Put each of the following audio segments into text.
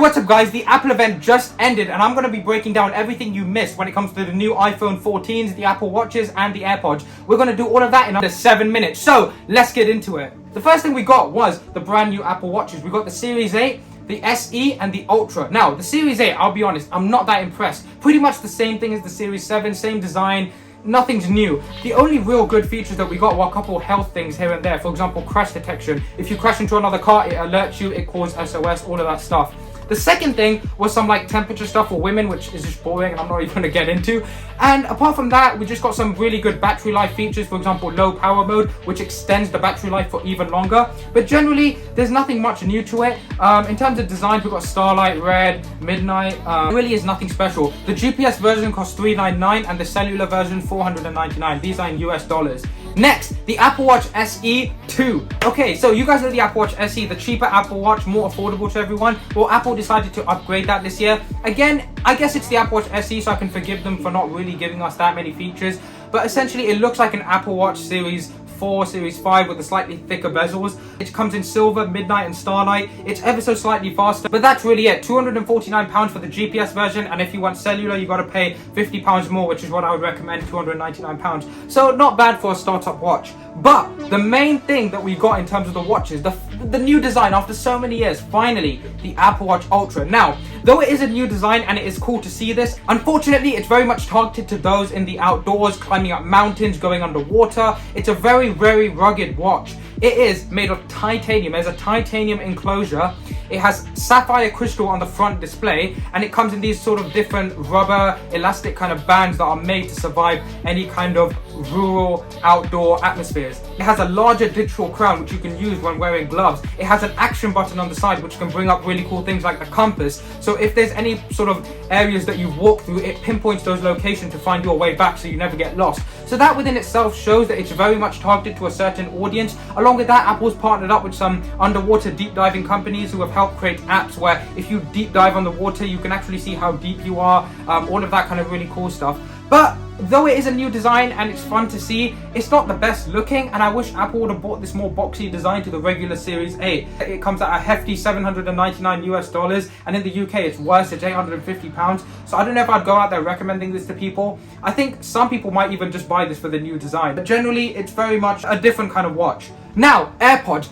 What's up guys, the Apple event just ended and I'm going to be breaking down everything you missed when it comes to the new iPhone 14s, the Apple Watches and the AirPods. We're going to do all of that in under 7 minutes, so let's get into it. The first thing we got was the brand new Apple Watches. We got the Series 8, the SE and the Ultra. Now the Series 8, I'll be honest, I'm not that impressed. Pretty much the same thing as the Series 7, same design. Nothing's new. The only real good features that we got were a couple of health things here and there. For example, crash detection. If you crash into another car, it alerts you, it calls SOS, all of that stuff. The second thing was some like temperature stuff for women, which is just boring and I'm not even going to get into. And apart from that, we just got some really good battery life features. For example, low power mode, which extends the battery life for even longer. But generally, there's nothing much new to it. In terms of design, we've got Starlight, Red, Midnight. Really is nothing special. The GPS version costs $399 and the cellular version $499. These are in US dollars. Next, the Apple Watch SE 2. Okay, so you guys know the Apple Watch SE, the cheaper Apple Watch, more affordable to everyone. Well, Apple decided to upgrade that this year. Again, I guess it's the Apple Watch SE, so I can forgive them for not really giving us that many features. But essentially, it looks like an Apple Watch Series 4, Series 5 with the slightly thicker bezels. It comes in silver, midnight and starlight. It's ever so slightly faster, but that's really it. £249 for the GPS version, and if you want cellular, you got to pay £50 more, which is what I would recommend, £299. So not bad for a startup watch. But the main thing that we got in terms of the watches, the new design after so many years, finally, the Apple Watch Ultra. Now, though it is a new design and it is cool to see this, unfortunately, it's very much targeted to those in the outdoors, climbing up mountains, going underwater. It's a very, very rugged watch. It is made of titanium. There's a titanium enclosure. It has sapphire crystal on the front display, and it comes in these sort of different rubber, elastic kind of bands that are made to survive any kind of rural outdoor atmospheres. It has a larger digital crown which you can use when wearing gloves. It has an action button on the side which can bring up really cool things like the compass. So if there's any sort of areas that you walk through, it pinpoints those locations to find your way back so you never get lost. So that within itself shows that it's very much targeted to a certain audience. Along with that, Apple's partnered up with some underwater deep diving companies who have helped create apps where if you deep dive underwater, you can actually see how deep you are, all of that kind of really cool stuff. But though it is a new design and it's fun to see, it's not the best looking, and I wish Apple would have bought this more boxy design to the regular Series 8. It comes at a hefty $799 US dollars, and in the UK it's worse, it's £850. So I don't know if I'd go out there recommending this to people. I think some people might even just buy this for the new design, but generally it's very much a different kind of watch. Now, AirPods.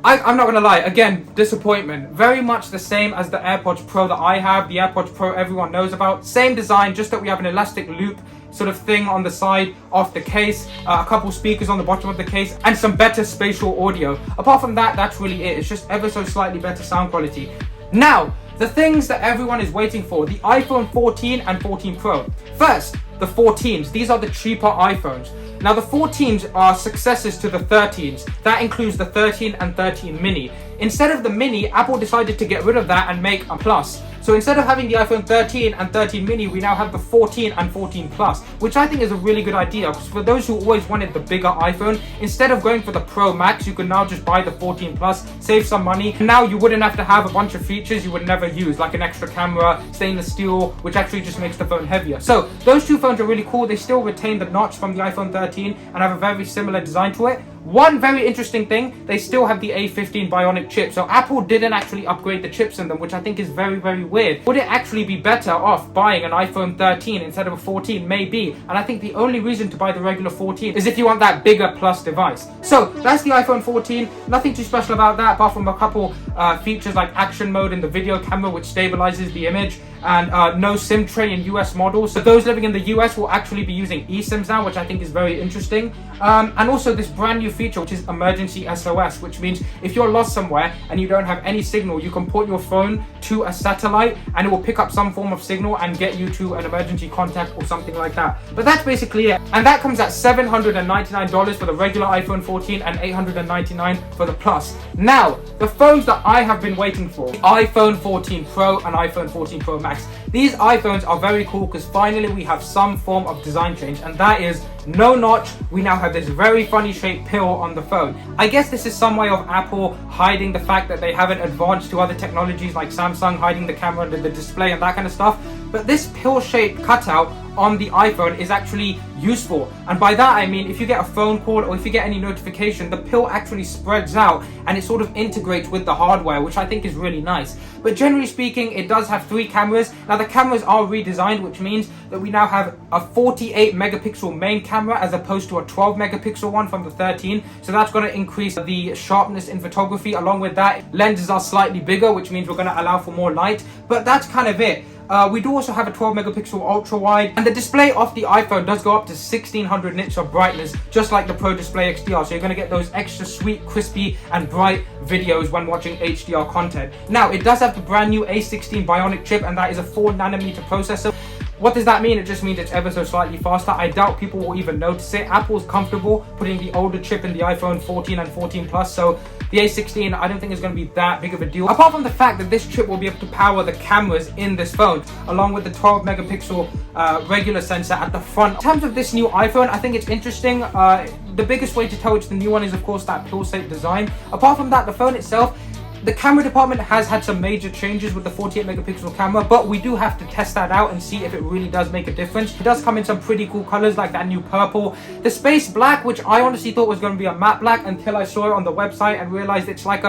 I'm not gonna lie, again, disappointment. Very much the same as the AirPods Pro that I have, the AirPods Pro everyone knows about. Same design, just that we have an elastic loop sort of thing on the side of the case, a couple speakers on the bottom of the case, and some better spatial audio. Apart from that, that's really it. It's just ever so slightly better sound quality. Now, the things that everyone is waiting for, the iPhone 14 and 14 Pro. First, the 14s. These are the cheaper iPhones. Now the 14s are successors to the 13s. That includes the 13 and 13 mini. Instead of the mini, Apple decided to get rid of that and make a Plus. So instead of having the iPhone 13 and 13 mini, we now have the 14 and 14 Plus, which I think is a really good idea, because for those who always wanted the bigger iPhone, instead of going for the Pro Max, you can now just buy the 14 Plus, save some money. Now you wouldn't have to have a bunch of features you would never use, like an extra camera, stainless steel, which actually just makes the phone heavier. So those two phones are really cool. They still retain the notch from the iPhone 13 and have a very similar design to it. One very interesting thing, they still have the A15 Bionic chip. So Apple didn't actually upgrade the chips in them, which I think is very, very weird. Would it actually be better off buying an iPhone 13 instead of a 14? Maybe. And I think the only reason to buy the regular 14 is if you want that bigger Plus device. So that's the iPhone 14. Nothing too special about that, apart from a couple features like action mode in the video camera, which stabilizes the image, and no SIM tray in US models. So those living in the US will actually be using eSIMs now, which I think is very interesting. And also this brand new feature, which is emergency SOS, which means if you're lost somewhere and you don't have any signal, you can put your phone to a satellite and it will pick up some form of signal and get you to an emergency contact or something like that. But that's basically it. And that comes at $799 for the regular iPhone 14 and $899 for the Plus. Now, the phones that I have been waiting for, the iPhone 14 Pro and iPhone 14 Pro Max. These iPhones are very cool because finally we have some form of design change, and that is no notch. We now have this very funny shaped pill on the phone. I guess this is some way of Apple hiding the fact that they haven't advanced to other technologies like Samsung hiding the camera under the display and that kind of stuff. But this pill shaped cutout on the iPhone is actually useful. And by that I mean, if you get a phone call or if you get any notification, the pill actually spreads out and it sort of integrates with the hardware, which I think is really nice. But generally speaking, it does have 3 cameras. Now the cameras are redesigned, which means that we now have a 48 megapixel main camera as opposed to a 12 megapixel one from the 13. So that's going to increase the sharpness in photography. Along with that, lenses are slightly bigger, which means we're going to allow for more light. But that's kind of it. We do also have a 12 megapixel ultra wide, and the display of the iPhone does go up to 1600 nits of brightness, just like the Pro Display XDR. So you're going to get those extra sweet, crispy and bright videos when watching HDR content. Now it does have the brand new A16 Bionic chip, and that is a 4 nanometer processor. What does that mean? It just means it's ever so slightly faster. I doubt people will even notice it. Apple's comfortable putting the older chip in the iPhone 14 and 14 Plus, so the A16 I don't think is going to be that big of a deal. Apart from the fact that this chip will be able to power the cameras in this phone, along with the 12 megapixel regular sensor at the front. In terms of this new iPhone, I think it's interesting. The biggest way to tell it's the new one is of course that pill-shaped design. Apart from that, the phone itself, the camera department has had some major changes with the 48 megapixel camera, but we do have to test that out and see if it really does make a difference. It does come in some pretty cool colors like that new purple, the space black, which I honestly thought was going to be a matte black until I saw it on the website and realized it's like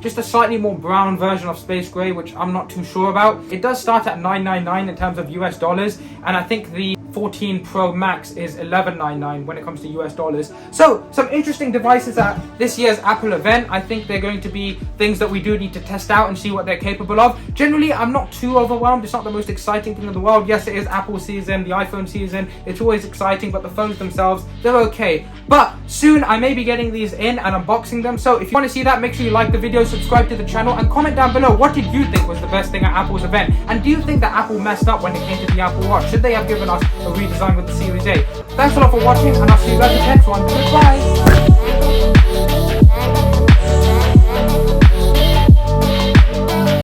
just a slightly more brown version of space gray, which I'm not too sure about. It does start at $999 in terms of US dollars, and I think the 14 Pro Max is $1199 when it comes to US dollars. So some interesting devices at this year's Apple event. I think they're going to be things that we do need to test out and see what they're capable of. Generally, I'm not too overwhelmed. It's not the most exciting thing in the world. Yes, it is Apple season, the iPhone season. It's always exciting, but the phones themselves, they're okay. But soon I may be getting these in and unboxing them. So if you want to see that, make sure you like the video, subscribe to the channel, and comment down below what did you think was the best thing at Apple's event. And do you think that Apple messed up when it came to the Apple Watch? Should they have given us a redesign with the Series 8? Thanks a lot for watching, and I'll see you guys in the next one. Goodbye!